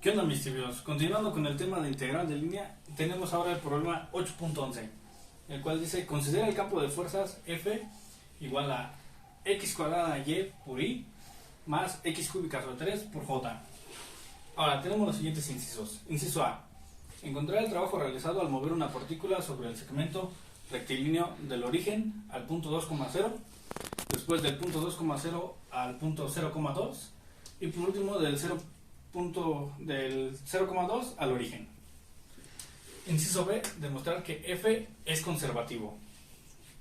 ¿Qué onda, mis tibios? Continuando con el tema de integral de línea, tenemos ahora el problema 8.11, el cual dice: considera el campo de fuerzas F igual a x cuadrada y por i más x cúbica sobre 3 por j. Ahora tenemos los siguientes incisos. Inciso A: encontrar el trabajo realizado al mover una partícula sobre el segmento rectilíneo del origen al punto 2,0, después del punto 2,0 al punto 0,2 y por último del 0,2 al origen. Inciso B: demostrar que F es conservativo.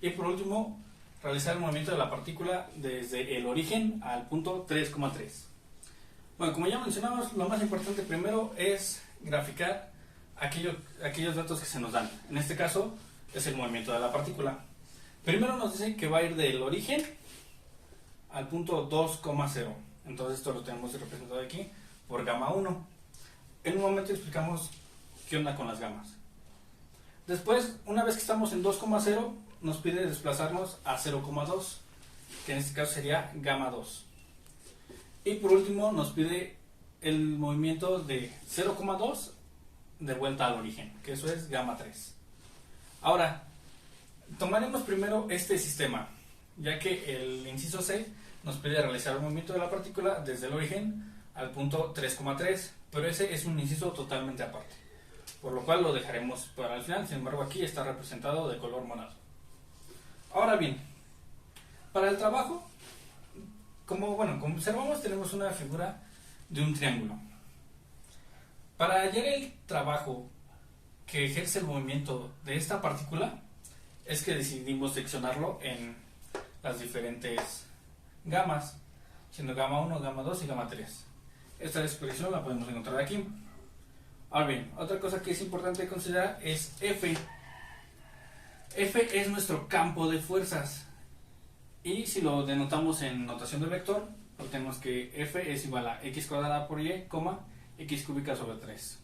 Y por último, realizar el movimiento de la partícula desde el origen al punto 3,3. Bueno, como ya mencionamos, lo más importante primero es graficar aquellos datos que se nos dan. En este caso es el movimiento de la partícula. Primero nos dice que va a ir del origen al punto 2,0. Entonces esto lo tenemos representado aquí por gamma 1. En un momento explicamos qué onda con las gamas. Después, una vez que estamos en 2,0, nos pide desplazarnos a 0,2, que en este caso sería gamma 2. Y por último nos pide el movimiento de 0,2 de vuelta al origen, que eso es gamma 3. Ahora, tomaremos primero este sistema, ya que el inciso C nos pide realizar el movimiento de la partícula desde el origen al punto 3,3, pero ese es un inciso totalmente aparte, por lo cual lo dejaremos para el final. Sin embargo, aquí está representado de color morado. Ahora bien, para el trabajo, como observamos, tenemos una figura de un triángulo. Para hallar el trabajo que ejerce el movimiento de esta partícula, es que decidimos seccionarlo en las diferentes gamas, siendo gamma 1, gamma 2 y gamma 3. Esta expresión la podemos encontrar aquí. Ahora bien, otra cosa que es importante considerar es F. F es nuestro campo de fuerzas. Y si lo denotamos en notación de vector, obtenemos que F es igual a x cuadrada por y, x cúbica sobre 3.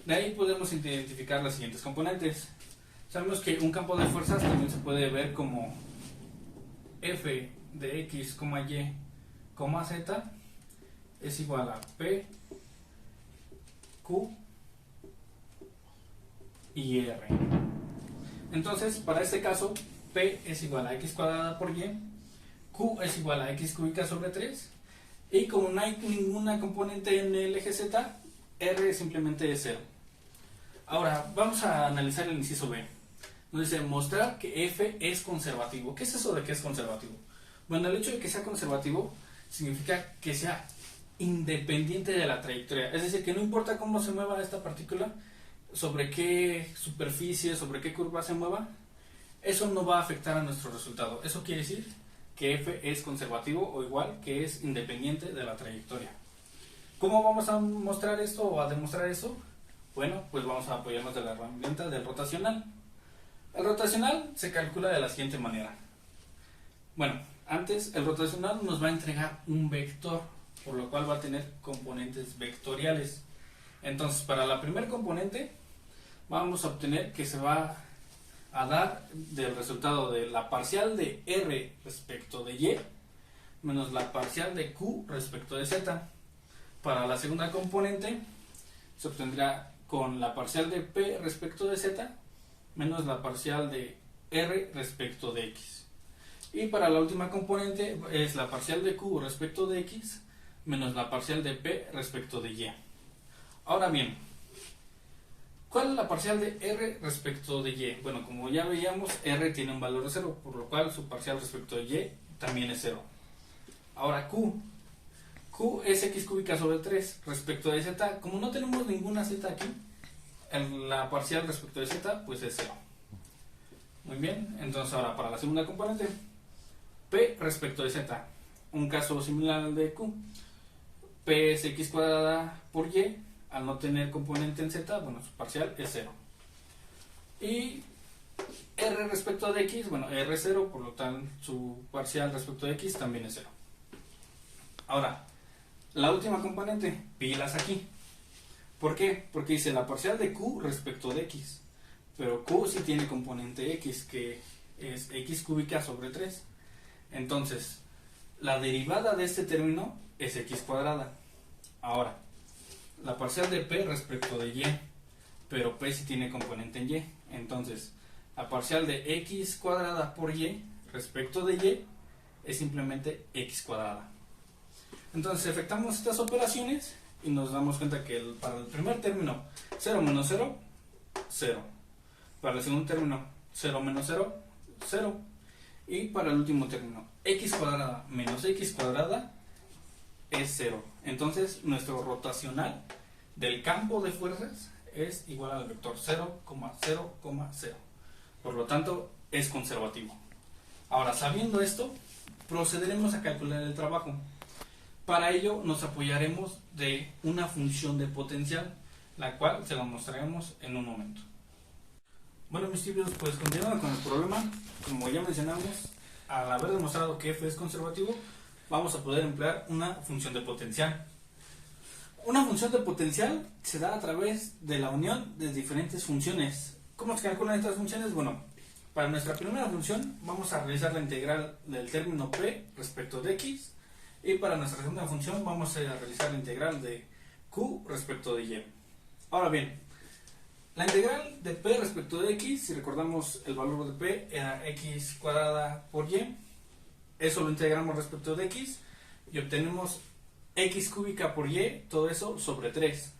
De ahí podemos identificar las siguientes componentes. Sabemos que un campo de fuerzas también se puede ver como F de x, y, z es igual a P, Q y R. Entonces, para este caso, P es igual a x cuadrada por y, Q es igual a x cúbica sobre 3, y como no hay ninguna componente en el eje Z, R simplemente es 0. Ahora, vamos a analizar el inciso B. Nos dice mostrar que F es conservativo. ¿Qué es eso de que es conservativo? Bueno, el hecho de que sea conservativo significa que sea independiente de la trayectoria. Es decir, que no importa cómo se mueva esta partícula, sobre qué superficie, sobre qué curva se mueva, eso no va a afectar a nuestro resultado. Eso quiere decir que F es conservativo o igual que es independiente de la trayectoria. ¿Cómo vamos a mostrar esto o a demostrar eso? Bueno, pues vamos a apoyarnos de la herramienta del rotacional. El rotacional se calcula de la siguiente manera. Bueno, antes el rotacional nos va a entregar un vector, por lo cual va a tener componentes vectoriales. Entonces, para la primer componente vamos a obtener que se va a dar del resultado de la parcial de R respecto de Y menos la parcial de Q respecto de Z. Para la segunda componente se obtendrá con la parcial de P respecto de Z menos la parcial de R respecto de X. Y para la última componente es la parcial de Q respecto de X menos la parcial de P respecto de Y. Ahora bien, ¿cuál es la parcial de R respecto de Y? Bueno, como ya veíamos, R tiene un valor de 0, por lo cual su parcial respecto de Y también es 0. Ahora Q es x cúbica sobre 3 respecto de Z. Como no tenemos ninguna Z aquí, la parcial respecto de Z pues es 0. Muy bien, entonces ahora para la segunda componente, P respecto de Z, un caso similar al de Q. P es x cuadrada por Y, al no tener componente en Z, bueno, su parcial es 0. Y R respecto de X, bueno, R es 0, por lo tanto su parcial respecto de X también es 0. Ahora, la última componente, pilas aquí. ¿Por qué? Porque dice la parcial de Q respecto de X, pero Q sí tiene componente X, que es x cúbica sobre 3. Entonces, la derivada de este término es x cuadrada. Ahora, la la parcial de P respecto de Y, pero P sí tiene componente en Y. Entonces, la parcial de X cuadrada por Y respecto de Y es simplemente X cuadrada. Entonces, efectuamos estas operaciones y nos damos cuenta que para el primer término 0 menos 0, 0. Para el segundo término 0 menos 0, 0. Y para el último término X cuadrada menos X cuadrada es 0. Entonces, nuestro rotacional del campo de fuerzas es igual al vector 0,0,0. Por lo tanto, es conservativo. Ahora, sabiendo esto, procederemos a calcular el trabajo. Para ello nos apoyaremos de una función de potencial, la cual se la mostraremos en un momento. Bueno, mis tibios, pues continuando con el problema, como ya mencionamos, al haber demostrado que f es conservativo, vamos a poder emplear una función de potencial. Una función de potencial se da a través de la unión de diferentes funciones. ¿Cómo se calculan estas funciones? Bueno, para nuestra primera función vamos a realizar la integral del término p respecto de x, y para nuestra segunda función vamos a realizar la integral de q respecto de y. Ahora bien, la integral de p respecto de x, si recordamos el valor de p era x cuadrada por y, eso lo integramos respecto de x y obtenemos x cúbica por y, todo eso sobre 3,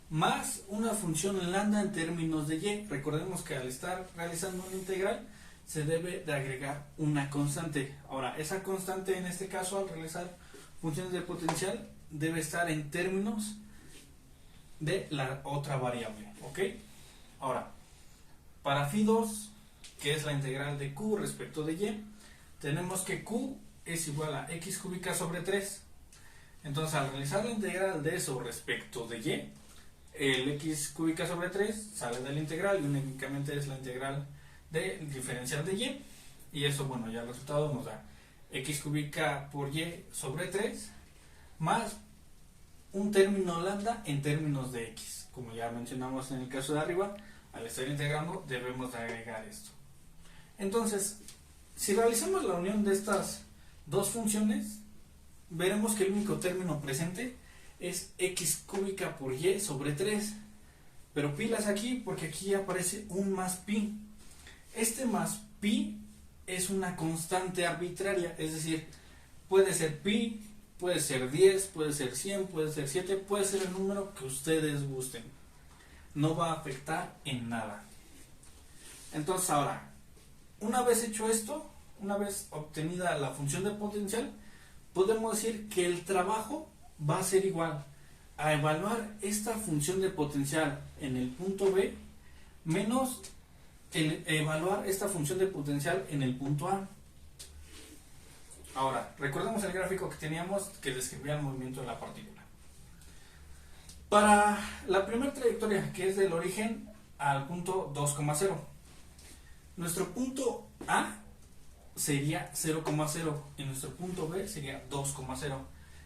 más una función lambda en términos de y. Recordemos que al estar realizando una integral se debe de agregar una constante. Ahora, esa constante en este caso al realizar funciones de potencial debe estar en términos de la otra variable, ¿ok? Ahora, para phi2, que es la integral de q respecto de y, tenemos que q es igual a x cúbica sobre 3. Entonces, al realizar la integral de eso respecto de y, el x cúbica sobre 3 sale de la integral y únicamente es la integral del diferencial de y. Y eso, bueno, ya el resultado nos da x cúbica por y sobre 3 más un término lambda en términos de x. Como ya mencionamos en el caso de arriba, al estar integrando debemos de agregar esto. Entonces, si realizamos la unión de estas dos funciones, veremos que el único término presente es x cúbica por y sobre 3. Pero pilas aquí, porque aquí aparece un más pi. Este más pi es una constante arbitraria, es decir, puede ser pi, puede ser 10, puede ser 100, puede ser 7, puede ser el número que ustedes gusten. No va a afectar en nada. Entonces ahora, una vez hecho esto, una vez obtenida la función de potencial, podemos decir que el trabajo va a ser igual a evaluar esta función de potencial en el punto B menos evaluar esta función de potencial en el punto A. Ahora, recordemos el gráfico que teníamos que describía el movimiento de la partícula. Para la primera trayectoria, que es del origen al punto 2,0, nuestro punto A sería 0,0 y nuestro punto B sería 2,0.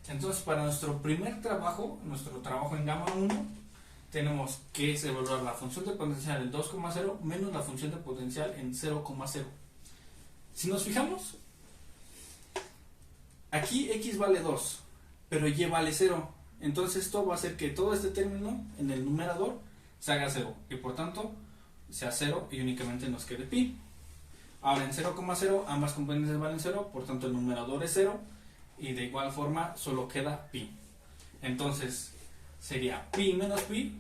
Entonces, para nuestro primer trabajo, nuestro trabajo en gamma 1, tenemos que evaluar la función de potencial en 2,0 menos la función de potencial en 0,0. Si nos fijamos, aquí x vale 2, pero y vale 0. Entonces esto va a hacer que todo este término en el numerador se haga 0 y por tanto sea 0 y únicamente nos quede pi. Ahora en 0,0 ambas componentes valen 0, por tanto el numerador es 0 y de igual forma solo queda pi. Entonces sería pi menos pi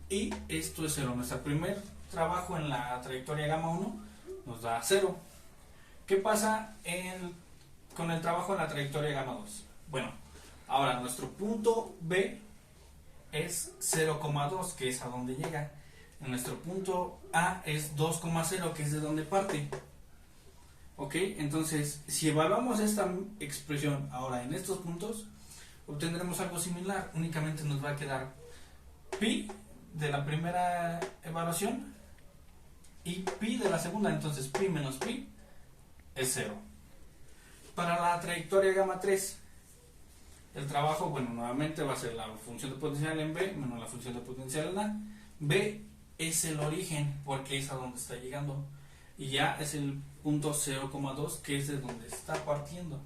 y esto es 0. Nuestro primer trabajo en la trayectoria gamma 1 nos da 0. ¿Qué pasa con el trabajo en la trayectoria gamma 2? Bueno, ahora nuestro punto B es 0,2, que es a donde llega. Nuestro punto A es 2,0, que es de donde parte. Ok, entonces si evaluamos esta expresión ahora en estos puntos, obtendremos algo similar. Únicamente nos va a quedar pi de la primera evaluación y pi de la segunda. Entonces pi menos pi es 0. Para la trayectoria gamma 3, el trabajo, bueno, nuevamente va a ser la función de potencial en B menos la función de potencial en A. B es el origen porque es a donde está llegando y A es el punto 0,2, que es de donde está partiendo.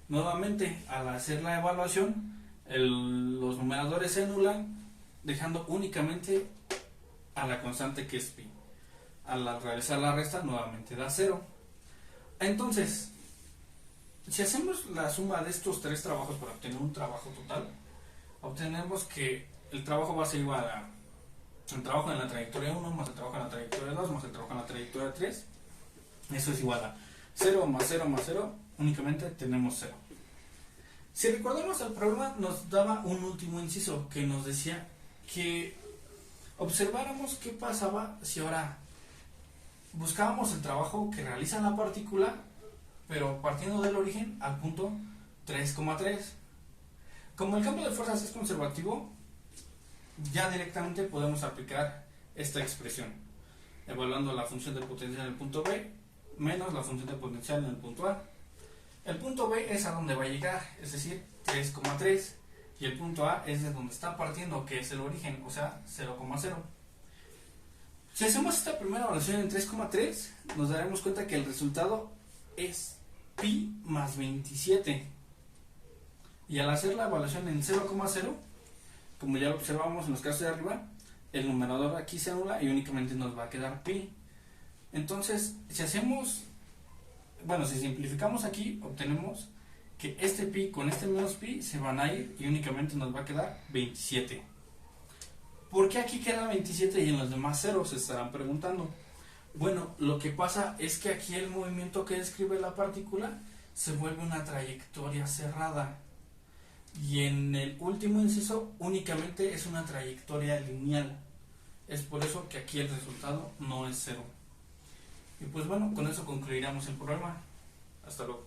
Nuevamente, al hacer la evaluación, los numeradores se anulan, dejando únicamente a la constante que es pi. Al realizar la resta nuevamente da 0. Entonces, si hacemos la suma de estos tres trabajos para obtener un trabajo total, obtenemos que el trabajo va a ser igual a el trabajo en la trayectoria 1 más el trabajo en la trayectoria 2 más el trabajo en la trayectoria 3. Eso es igual a 0 más 0 más 0, únicamente tenemos 0. Si recordamos, el problema nos daba un último inciso que nos decía que observáramos qué pasaba si ahora buscábamos el trabajo que realiza la partícula, pero partiendo del origen al punto 3,3. Como el campo de fuerzas es conservativo, ya directamente podemos aplicar esta expresión, evaluando la función de potencial en el punto B menos la función de potencial en el punto A. El punto B es a donde va a llegar, es decir, 3,3, y el punto A es de donde está partiendo, que es el origen, o sea, 0,0. Si hacemos esta primera evaluación en 3,3, nos daremos cuenta que el resultado es pi más 27. Y al hacer la evaluación en 0,0, como ya lo observamos en los casos de arriba, el numerador aquí se anula y únicamente nos va a quedar pi. Entonces, si simplificamos aquí, obtenemos que este pi con este menos pi se van a ir y únicamente nos va a quedar 27. ¿Por qué aquí queda 27 y en los demás 0? Se estarán preguntando. Bueno, lo que pasa es que aquí el movimiento que describe la partícula se vuelve una trayectoria cerrada. Y en el último inciso únicamente es una trayectoria lineal. Es por eso que aquí el resultado no es 0. Y pues bueno, con eso concluiremos el problema. Hasta luego.